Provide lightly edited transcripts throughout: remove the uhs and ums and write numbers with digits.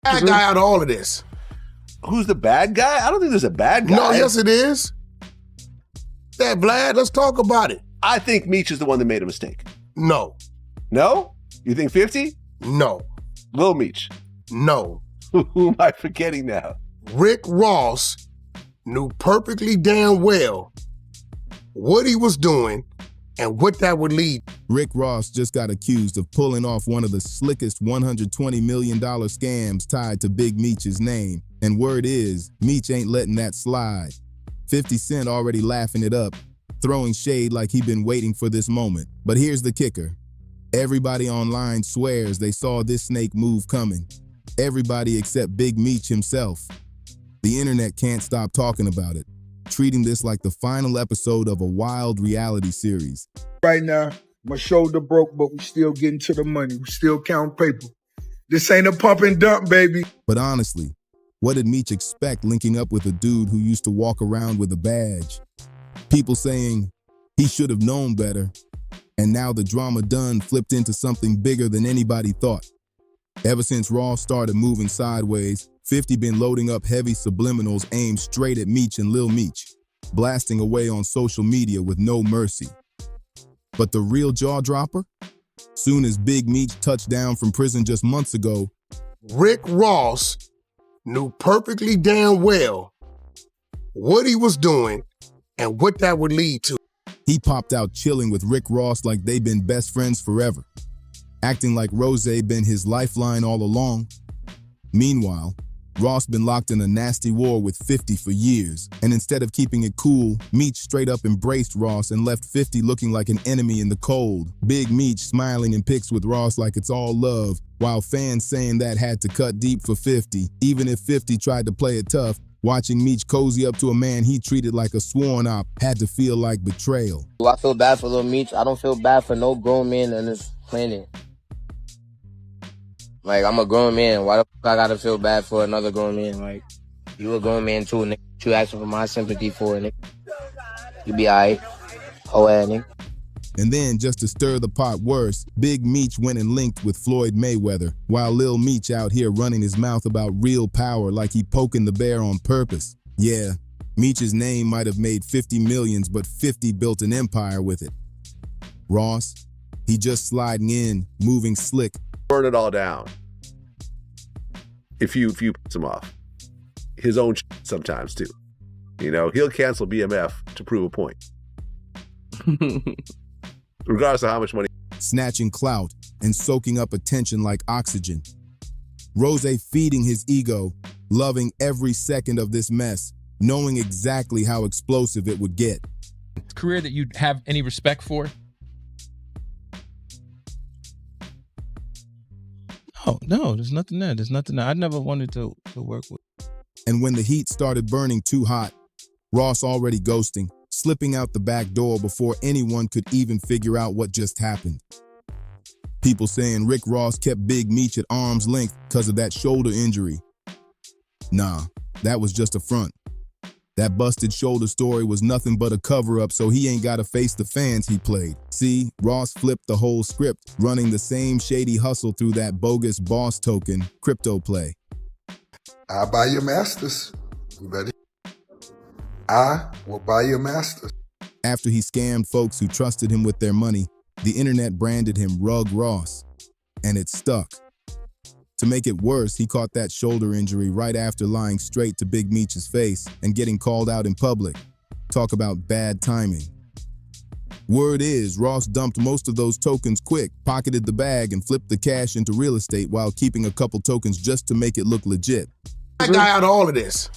Bad guy out of all of this. Who's the bad guy? I don't think there's a bad guy. No, yes it is. That Vlad, let's talk about it. I think Meech is the one that made a mistake. No. No? You think 50? No. Lil Meech. No. Who am I forgetting now? Rick Ross knew perfectly damn well what he was doing and what that would lead. Rick Ross just got accused of pulling off one of the slickest $120 million scams tied to Big Meech's name. And word is, Meech ain't letting that slide. 50 Cent already laughing it up, throwing shade like he'd been waiting for this moment. But here's the kicker. Everybody online swears they saw this snake move coming. Everybody except Big Meech himself. The internet can't stop talking about it, treating this like the final episode of a wild reality series. Right now, my shoulder broke, but we still getting to the money. We still count paper. This ain't a pump and dump, baby. But honestly, what did Meech expect linking up with a dude who used to walk around with a badge? People saying he should have known better, and now the drama done flipped into something bigger than anybody thought. Ever since Ross started moving sideways, 50 been loading up heavy subliminals aimed straight at Meech and Lil Meech, blasting away on social media with no mercy. But the real jaw-dropper? Soon as Big Meech touched down from prison just months ago, Rick Ross knew perfectly damn well what he was doing and what that would lead to. he popped out chilling with Rick Ross like they've been best friends forever, acting like Rozay been his lifeline all along. Meanwhile, Ross been locked in a nasty war with 50 for years, and instead of keeping it cool, Meech straight up embraced Ross and left 50 looking like an enemy in the cold. Big Meech smiling in pics with Ross like it's all love, while fans saying that had to cut deep for 50, even if 50 tried to play it tough. Watching Meech cozy up to a man he treated like a sworn op had to feel like betrayal. I feel bad for Lil Meech. I don't feel bad for no grown man on this planet. Like, I'm a grown man. Why the fuck I gotta feel bad for another grown man? Like, you a grown man too, nigga. You asking for my sympathy for it, nigga. You be alright. Oh, yeah, nigga. And then, just to stir the pot worse, Big Meech went and linked with Floyd Mayweather, while Lil Meech out here running his mouth about real power like he poking the bear on purpose. Yeah, Meech's name might have made 50 millions, but 50 built an empire with it. Ross, he just sliding in, moving slick. Burn it all down. If you piss him off. His own sometimes too. You know, he'll cancel BMF to prove a point. Regardless of how much money. Snatching clout and soaking up attention like oxygen. Rozay feeding his ego, loving every second of this mess, knowing exactly how explosive it would get. Career that you'd have any respect for? Oh, no, there's nothing there. There's nothing there. I never wanted to work with. And when the heat started burning too hot, Ross already ghosting, slipping out the back door before anyone could even figure out what just happened. People saying Rick Ross kept Big Meech at arm's length because of that shoulder injury. Nah, that was just a front. That busted shoulder story was nothing but a cover-up, so he ain't gotta face the fans he played. See, Ross flipped the whole script, running the same shady hustle through that bogus boss token crypto play. I'll buy your masters. You ready? I will buy your masters. After he scammed folks who trusted him with their money, the internet branded him Rug Ross, and it stuck. To make it worse, he caught that shoulder injury right after lying straight to Big Meech's face and getting called out in public. Talk about bad timing. Word is, Ross dumped most of those tokens quick, pocketed the bag, and flipped the cash into real estate while keeping a couple tokens just to make it look legit. Bad guy out of all of this.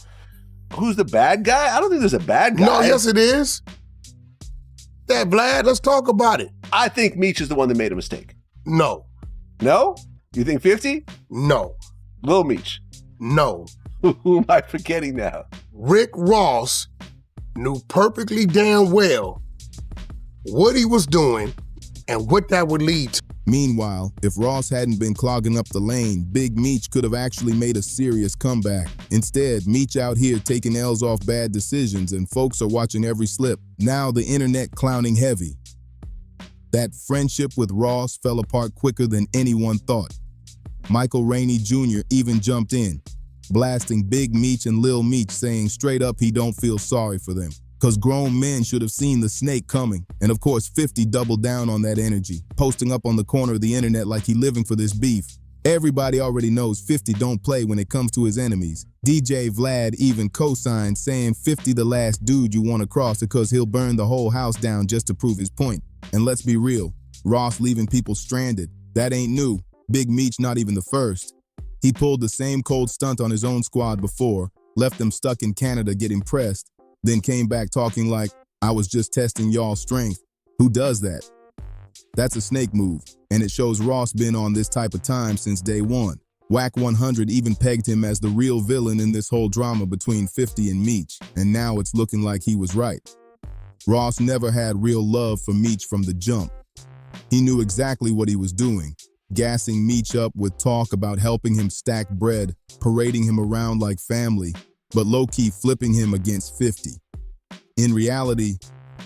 Who's the bad guy? I don't think there's a bad guy. No, yes it is. That Vlad, let's talk about it. I think Meech is the one that made a mistake. No. No? You think 50? No. Lil Meech. No. Who am I forgetting now? Rick Ross knew perfectly damn well what he was doing and what that would lead to. Meanwhile, if Ross hadn't been clogging up the lane, Big Meech could have actually made a serious comeback. Instead, Meech out here taking L's off bad decisions and folks are watching every slip. Now the internet clowning heavy. That friendship with Ross fell apart quicker than anyone thought. Michael Rainey Jr. even jumped in, blasting Big Meech and Lil Meech, saying straight up he don't feel sorry for them, cause grown men should have seen the snake coming. And of course 50 doubled down on that energy, posting up on the corner of the internet like he living for this beef. Everybody already knows 50 don't play when it comes to his enemies. DJ Vlad even co-signed, saying 50 the last dude you want to cross because he'll burn the whole house down just to prove his point. And let's be real, Ross leaving people stranded, that ain't new. Big Meech not even the first. He pulled the same cold stunt on his own squad before, left them stuck in Canada getting pressed, then came back talking like, I was just testing y'all's strength. Who does that? That's a snake move, and it shows Ross been on this type of time since day one. Whack 100 even pegged him as the real villain in this whole drama between 50 and Meech, and now it's looking like he was right. Ross never had real love for Meech from the jump. He knew exactly what he was doing, gassing Meech up with talk about helping him stack bread, parading him around like family, but low-key flipping him against 50. In reality,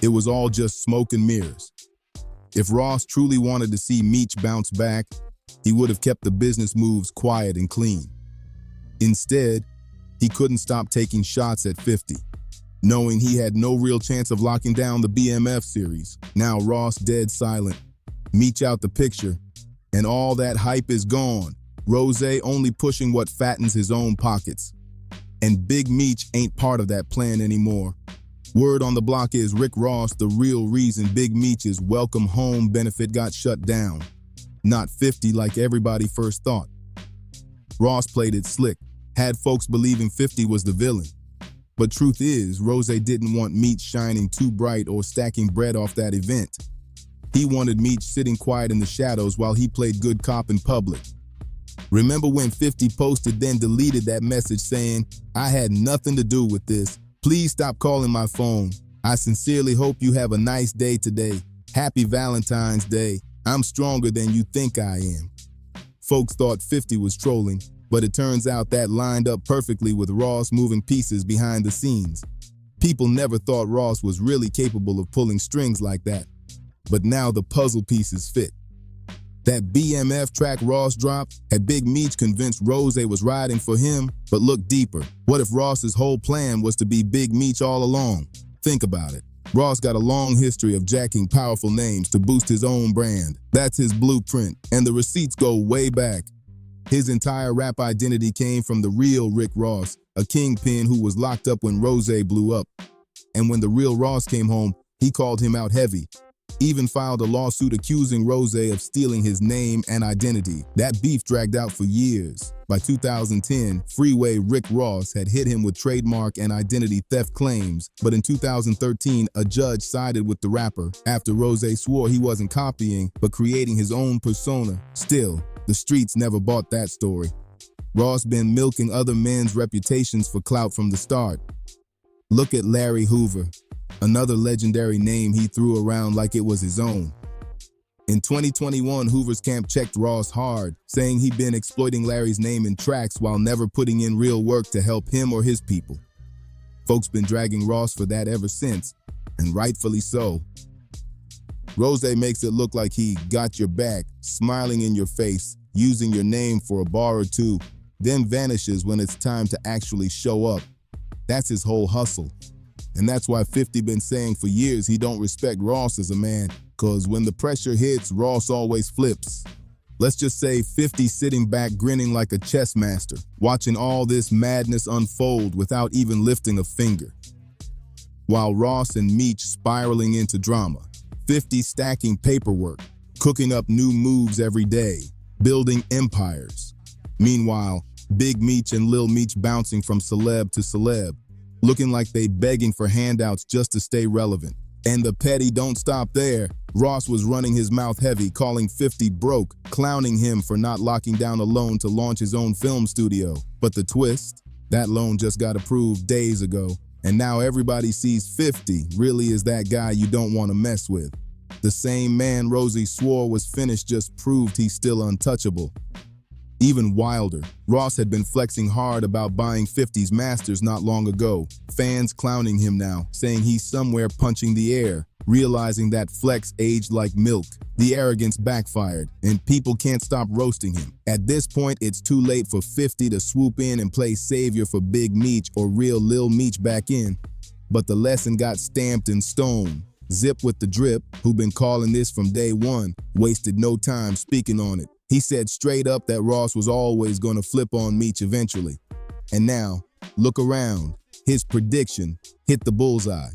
it was all just smoke and mirrors. If Ross truly wanted to see Meech bounce back, he would have kept the business moves quiet and clean. Instead, he couldn't stop taking shots at 50, knowing he had no real chance of locking down the BMF series. Now Ross dead silent, Meech out the picture, and all that hype is gone. Rozay only pushing what fattens his own pockets. And Big Meech ain't part of that plan anymore. Word on the block is Rick Ross the real reason Big Meech's welcome home benefit got shut down. Not 50 like everybody first thought. Ross played it slick, had folks believing 50 was the villain. But truth is, Rozay didn't want Meech shining too bright or stacking bread off that event. He wanted Meech sitting quiet in the shadows while he played good cop in public. Remember when 50 posted then deleted that message saying, I had nothing to do with this. Please stop calling my phone. I sincerely hope you have a nice day today. Happy Valentine's Day. I'm stronger than you think I am. Folks thought 50 was trolling, but it turns out that lined up perfectly with Ross moving pieces behind the scenes. People never thought Ross was really capable of pulling strings like that, but now the puzzle pieces fit. That BMF track Ross dropped had Big Meech convinced Rozay was riding for him, but look deeper. What if Ross's whole plan was to be Big Meech all along? Think about it. Ross got a long history of jacking powerful names to boost his own brand. That's his blueprint, and the receipts go way back. His entire rap identity came from the real Rick Ross, a kingpin who was locked up when Rozay blew up. And when the real Ross came home, he called him out heavy. Even filed a lawsuit accusing Rozay of stealing his name and identity. That beef dragged out for years. By 2010, Freeway Rick Ross had hit him with trademark and identity theft claims, but in 2013, a judge sided with the rapper after Rozay swore he wasn't copying, but creating his own persona. Still, the streets never bought that story. Ross been milking other men's reputations for clout from the start. Look at Larry Hoover, another legendary name he threw around like it was his own. In 2021, Hoover's camp checked Ross hard, saying he'd been exploiting Larry's name in tracks while never putting in real work to help him or his people. Folks been dragging Ross for that ever since, and rightfully so. Rozay makes it look like he got your back, smiling in your face, using your name for a bar or two, then vanishes when it's time to actually show up. That's his whole hustle. And that's why 50 been saying for years he don't respect Ross as a man, cause when the pressure hits, Ross always flips. Let's just say 50 sitting back grinning like a chess master, watching all this madness unfold without even lifting a finger. While Ross and Meech spiraling into drama, 50 stacking paperwork, cooking up new moves every day, building empires. Meanwhile, Big Meech and Lil Meech bouncing from celeb to celeb, looking like they begging for handouts just to stay relevant. And the petty don't stop there. Ross was running his mouth heavy, calling 50 broke, clowning him for not locking down a loan to launch his own film studio. But the twist? That loan just got approved days ago, and now everybody sees 50 really is that guy you don't want to mess with. The same man Rozay swore was finished just proved he's still untouchable. Even wilder, Ross had been flexing hard about buying 50's masters not long ago. Fans clowning him now, saying he's somewhere punching the air. Realizing that Flex aged like milk, the arrogance backfired, and people can't stop roasting him. At this point, it's too late for 50 to swoop in and play savior for Big Meech or real Lil Meech back in. But the lesson got stamped in stone. Zip with the drip, who been calling this from day one, wasted no time speaking on it. He said straight up that Ross was always gonna flip on Meech eventually. And now, look around. His prediction hit the bullseye.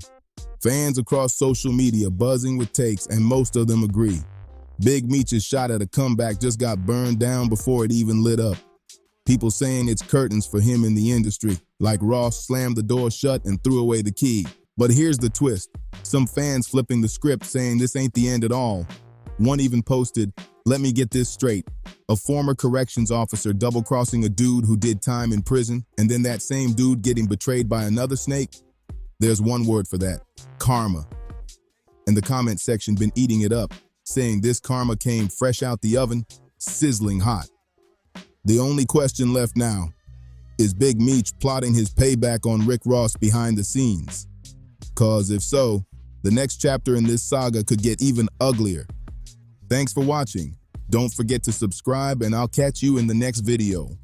Fans across social media buzzing with takes, and most of them agree. Big Meech's shot at a comeback just got burned down before it even lit up. People saying it's curtains for him in the industry, like Ross slammed the door shut and threw away the key. But here's the twist. Some fans flipping the script saying this ain't the end at all. One even posted, "Let me get this straight. A former corrections officer double-crossing a dude who did time in prison, and then that same dude getting betrayed by another snake? There's one word for that, karma." And the comment section been eating it up, saying this karma came fresh out the oven, sizzling hot. The only question left now, is Big Meech plotting his payback on Rick Ross behind the scenes? Cause if so, the next chapter in this saga could get even uglier. Thanks for watching. Don't forget to subscribe, and I'll catch you in the next video.